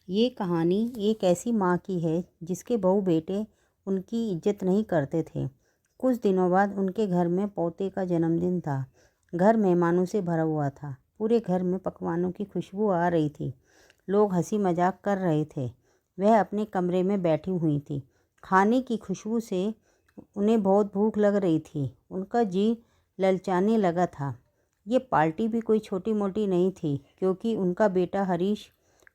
ये कहानी एक ऐसी माँ की है जिसके बहू बेटे उनकी इज्जत नहीं करते थे। कुछ दिनों बाद उनके घर में पोते का जन्मदिन था। घर मेहमानों से भरा हुआ था। पूरे घर में पकवानों की खुशबू आ रही थी। लोग हंसी मजाक कर रहे थे। वह अपने कमरे में बैठी हुई थी। खाने की खुशबू से उन्हें बहुत भूख लग रही थी। उनका जी ललचाने लगा था। ये पार्टी भी कोई छोटी मोटी नहीं थी, क्योंकि उनका बेटा हरीश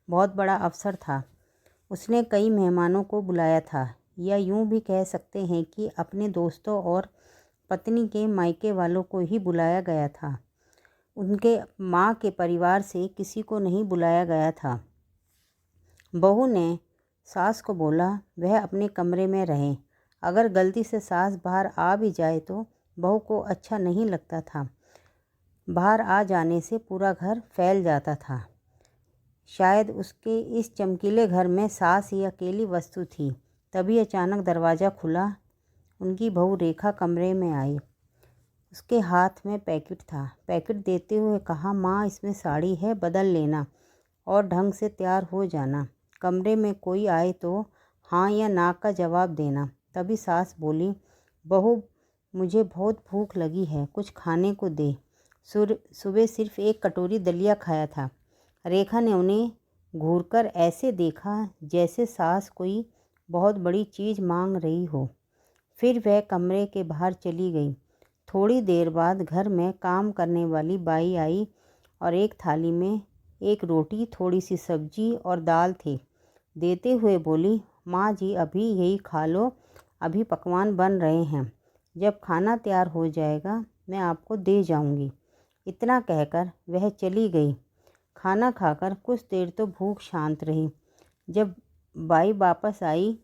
बहुत बड़ा अफसर था। उसने कई मेहमानों को बुलाया था, या यूं भी कह सकते हैं कि अपने दोस्तों और पत्नी के मायके वालों को ही बुलाया गया था। उनके माँ के परिवार से किसी को नहीं बुलाया गया था। बहू ने सास को बोला वह अपने कमरे में रहे। अगर गलती से सास बाहर आ भी जाए तो बहू को अच्छा नहीं लगता था। बाहर आ जाने से पूरा घर फैल जाता था। शायद उसके इस चमकीले घर में सास ही अकेली वस्तु थी। तभी अचानक दरवाज़ा खुला। उनकी बहू रेखा कमरे में आई। उसके हाथ में पैकेट था। पैकेट देते हुए कहा, माँ इसमें साड़ी है, बदल लेना और ढंग से तैयार हो जाना। कमरे में कोई आए तो हाँ या ना का जवाब देना। तभी सास बोली, बहू मुझे बहुत भूख लगी है, कुछ खाने को दे। सुबह सिर्फ एक कटोरी दलिया खाया था। रेखा ने उन्हें घूरकर ऐसे देखा जैसे सास कोई बहुत बड़ी चीज़ मांग रही हो। फिर वह कमरे के बाहर चली गई। थोड़ी देर बाद घर में काम करने वाली बाई आई और एक थाली में एक रोटी, थोड़ी सी सब्जी और दाल थी। देते हुए बोली, माँ जी अभी यही खा लो, अभी पकवान बन रहे हैं। जब खाना तैयार हो जाएगा मैं आपको दे जाऊंगी। इतना कहकर वह चली गई। खाना खाकर कुछ देर तो भूख शांत रही। जब बाई वापस आई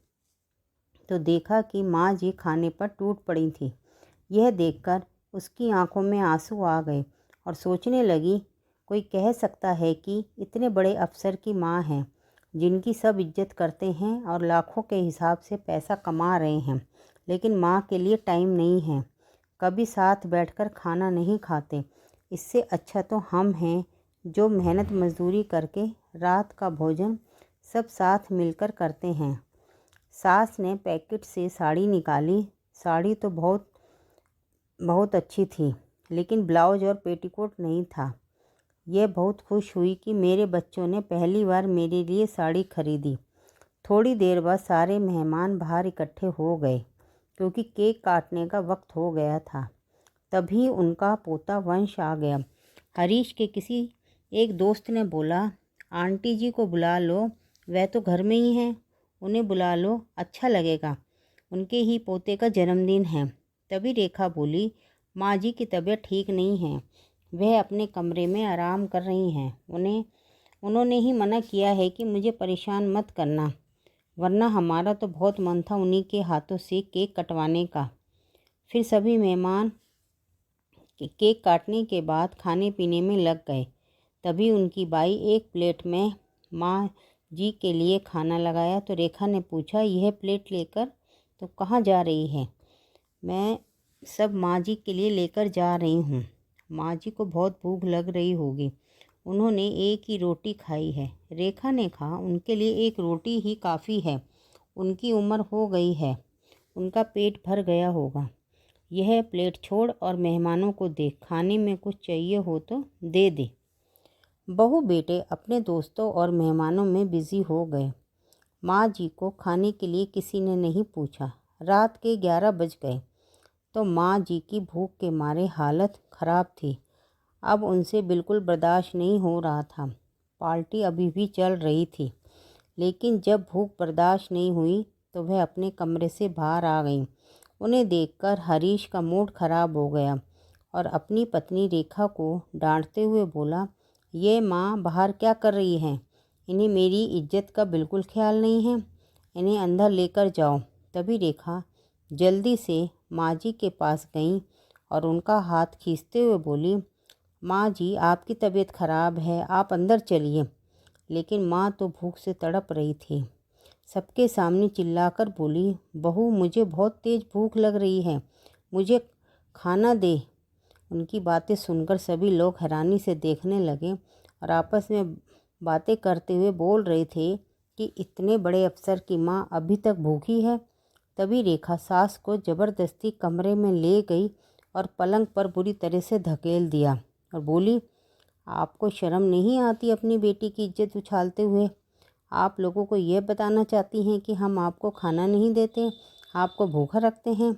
तो देखा कि माँ जी खाने पर टूट पड़ी थी। यह देखकर उसकी आंखों में आंसू आ गए और सोचने लगी, कोई कह सकता है कि इतने बड़े अफसर की माँ है, जिनकी सब इज्जत करते हैं और लाखों के हिसाब से पैसा कमा रहे हैं, लेकिन माँ के लिए टाइम नहीं है, कभी साथ बैठकर खाना नहीं खाते। इससे अच्छा तो हम हैं जो मेहनत मजदूरी करके रात का भोजन सब साथ मिलकर करते हैं। सास ने पैकेट से साड़ी निकाली। साड़ी तो बहुत बहुत अच्छी थी, लेकिन ब्लाउज और पेटीकोट नहीं था। यह बहुत खुश हुई कि मेरे बच्चों ने पहली बार मेरे लिए साड़ी खरीदी। थोड़ी देर बाद सारे मेहमान बाहर इकट्ठे हो गए, क्योंकि केक काटने का वक्त हो गया था। तभी उनका पोता वंश आ गया। हरीश के किसी एक दोस्त ने बोला, आंटी जी को बुला लो, वह तो घर में ही हैं, उन्हें बुला लो, अच्छा लगेगा, उनके ही पोते का जन्मदिन है। तभी रेखा बोली, माँ जी की तबीयत ठीक नहीं है, वह अपने कमरे में आराम कर रही हैं। उन्होंने ही मना किया है कि मुझे परेशान मत करना, वरना हमारा तो बहुत मन था उन्हीं के हाथों से केक कटवाने का। फिर सभी मेहमान केक काटने के बाद खाने पीने में लग गए। तभी उनकी बाई एक प्लेट में माँ जी के लिए खाना लगाया तो रेखा ने पूछा, यह प्लेट लेकर तो कहाँ जा रही है? मैं सब माँ जी के लिए लेकर जा रही हूँ। माँ जी को बहुत भूख लग रही होगी, उन्होंने एक ही रोटी खाई है। रेखा ने कहा, उनके लिए एक रोटी ही काफ़ी है, उनकी उम्र हो गई है, उनका पेट भर गया होगा। यह प्लेट छोड़ और मेहमानों को दे, खाने में कुछ चाहिए हो तो दे दे। बहू बेटे अपने दोस्तों और मेहमानों में बिजी हो गए। माँ जी को खाने के लिए किसी ने नहीं पूछा। रात के 11 बज गए तो माँ जी की भूख के मारे हालत ख़राब थी। अब उनसे बिल्कुल बर्दाश्त नहीं हो रहा था। पार्टी अभी भी चल रही थी, लेकिन जब भूख बर्दाश्त नहीं हुई तो वह अपने कमरे से बाहर आ गई। उन्हें देखकर हरीश का मूड खराब हो गया और अपनी पत्नी रेखा को डांटते हुए बोला, ये माँ बाहर क्या कर रही हैं? इन्हें मेरी इज्जत का बिल्कुल ख्याल नहीं है, इन्हें अंदर लेकर जाओ। तभी रेखा जल्दी से माँ जी के पास गई और उनका हाथ खींचते हुए बोली, माँ जी आपकी तबीयत खराब है, आप अंदर चलिए। लेकिन माँ तो भूख से तड़प रही थी। सबके सामने चिल्लाकर बोली, बहू मुझे बहुत तेज़ भूख लग रही है, मुझे खाना दे। उनकी बातें सुनकर सभी लोग हैरानी से देखने लगे और आपस में बातें करते हुए बोल रहे थे, कि इतने बड़े अफसर की माँ अभी तक भूखी है। तभी रेखा सास को ज़बरदस्ती कमरे में ले गई और पलंग पर बुरी तरह से धकेल दिया और बोली, आपको शर्म नहीं आती अपनी बेटी की इज्जत उछालते हुए? आप लोगों को यह बताना चाहती हैं कि हम आपको खाना नहीं देते, आपको भूखा रखते हैं?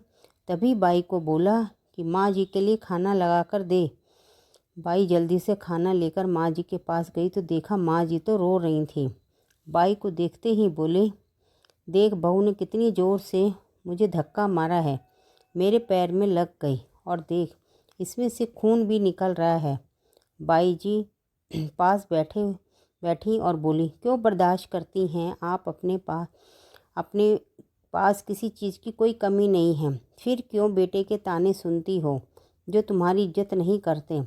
तभी बाई को बोला कि माँ जी के लिए खाना लगा कर दे। बाई जल्दी से खाना लेकर माँ जी के पास गई तो देखा माँ जी तो रो रही थी। बाई को देखते ही बोले, देख बहू ने कितनी ज़ोर से मुझे धक्का मारा है, मेरे पैर में लग गई और देख इसमें से खून भी निकल रहा है। बाई जी पास बैठी और बोली, क्यों बर्दाश्त करती हैं आप? अपने पास किसी चीज़ की कोई कमी नहीं है, फिर क्यों बेटे के ताने सुनती हो जो तुम्हारी इज्जत नहीं करते?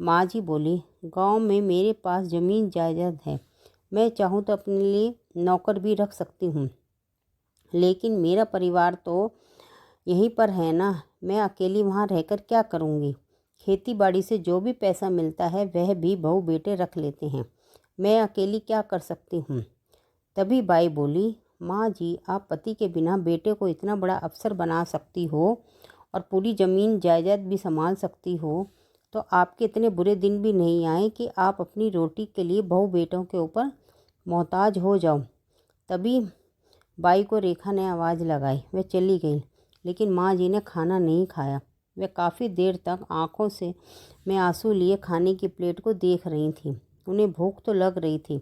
माँ जी बोली, गांव में मेरे पास ज़मीन जायदाद है, मैं चाहूँ तो अपने लिए नौकर भी रख सकती हूँ, लेकिन मेरा परिवार तो यहीं पर है ना, मैं अकेली वहाँ रहकर क्या करूँगी? खेती बाड़ी से जो भी पैसा मिलता है वह भी बहू बेटे रख लेते हैं, मैं अकेली क्या कर सकती हूँ? तभी बाई बोली, माँ जी आप पति के बिना बेटे को इतना बड़ा अफसर बना सकती हो और पूरी ज़मीन जायदाद भी संभाल सकती हो, तो आपके इतने बुरे दिन भी नहीं आए कि आप अपनी रोटी के लिए बहू बेटों के ऊपर मोहताज हो जाओ। तभी बाई को रेखा ने आवाज़ लगाई, वह चली गई, लेकिन माँ जी ने खाना नहीं खाया। वे काफ़ी देर तक आंखों में आंसू लिए खाने की प्लेट को देख रही थी। उन्हें भूख तो लग रही थी,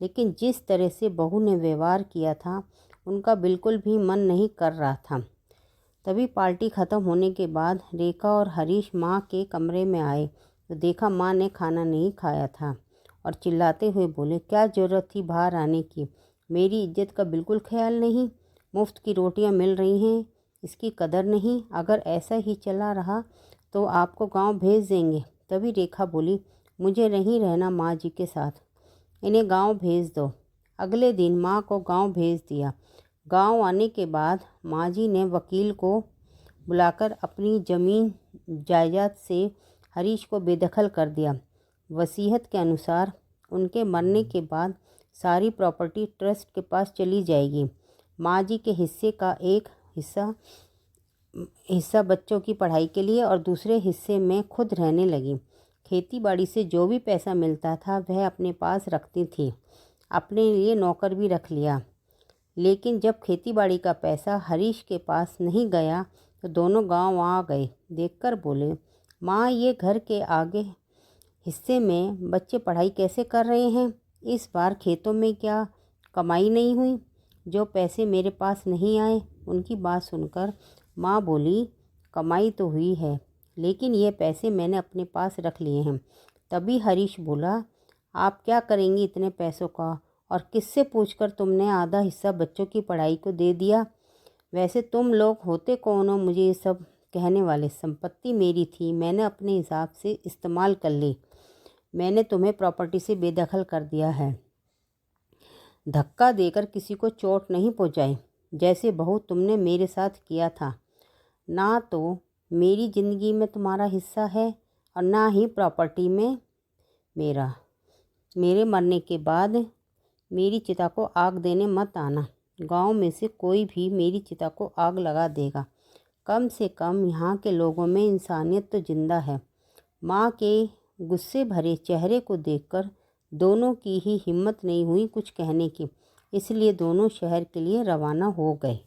लेकिन जिस तरह से बहू ने व्यवहार किया था उनका बिल्कुल भी मन नहीं कर रहा था। तभी पार्टी ख़त्म होने के बाद रेखा और हरीश माँ के कमरे में आए तो देखा माँ ने खाना नहीं खाया था और चिल्लाते हुए बोले, क्या ज़रूरत थी बाहर आने की? मेरी इज्जत का बिल्कुल ख्याल नहीं, मुफ्त की रोटियां मिल रही हैं, इसकी कदर नहीं। अगर ऐसा ही चला रहा तो आपको गांव भेज देंगे। तभी रेखा बोली, मुझे नहीं रहना माँ जी के साथ, इन्हें गांव भेज दो। अगले दिन माँ को गांव भेज दिया। गांव आने के बाद माँ जी ने वकील को बुलाकर अपनी ज़मीन जायदाद से हरीश को बेदखल कर दिया। वसीयत के अनुसार उनके मरने के बाद सारी प्रॉपर्टी ट्रस्ट के पास चली जाएगी। माँ जी के हिस्से का एक हिस्सा बच्चों की पढ़ाई के लिए और दूसरे हिस्से में खुद रहने लगी। खेती बाड़ी से जो भी पैसा मिलता था वह अपने पास रखती थी, अपने लिए नौकर भी रख लिया। लेकिन जब खेती बाड़ी का पैसा हरीश के पास नहीं गया तो दोनों गांव आ गए। देखकर बोले, माँ ये घर के आगे हिस्से में बच्चे पढ़ाई कैसे कर रहे हैं? इस बार खेतों में क्या कमाई नहीं हुई? जो पैसे मेरे पास नहीं आए? उनकी बात सुनकर माँ बोली, कमाई तो हुई है, लेकिन ये पैसे मैंने अपने पास रख लिए हैं। तभी हरीश बोला, आप क्या करेंगी इतने पैसों का? और किससे पूछकर तुमने आधा हिस्सा बच्चों की पढ़ाई को दे दिया? वैसे तुम लोग होते कौन हो मुझे ये सब कहने वाले? संपत्ति मेरी थी, मैंने अपने हिसाब से इस्तेमाल कर ली। मैंने तुम्हें प्रॉपर्टी से बेदखल कर दिया है। धक्का देकर किसी को चोट नहीं पहुंचाई, जैसे बहू तुमने मेरे साथ किया था। ना तो मेरी ज़िंदगी में तुम्हारा हिस्सा है और ना ही प्रॉपर्टी में मेरा। मेरे मरने के बाद मेरी चिता को आग देने मत आना। गांव में से कोई भी मेरी चिता को आग लगा देगा। कम से कम यहाँ के लोगों में इंसानियत तो जिंदा है। माँ के गुस्से भरे चेहरे को देखकर दोनों की ही हिम्मत नहीं हुई कुछ कहने की, इसलिए दोनों शहर के लिए रवाना हो गए।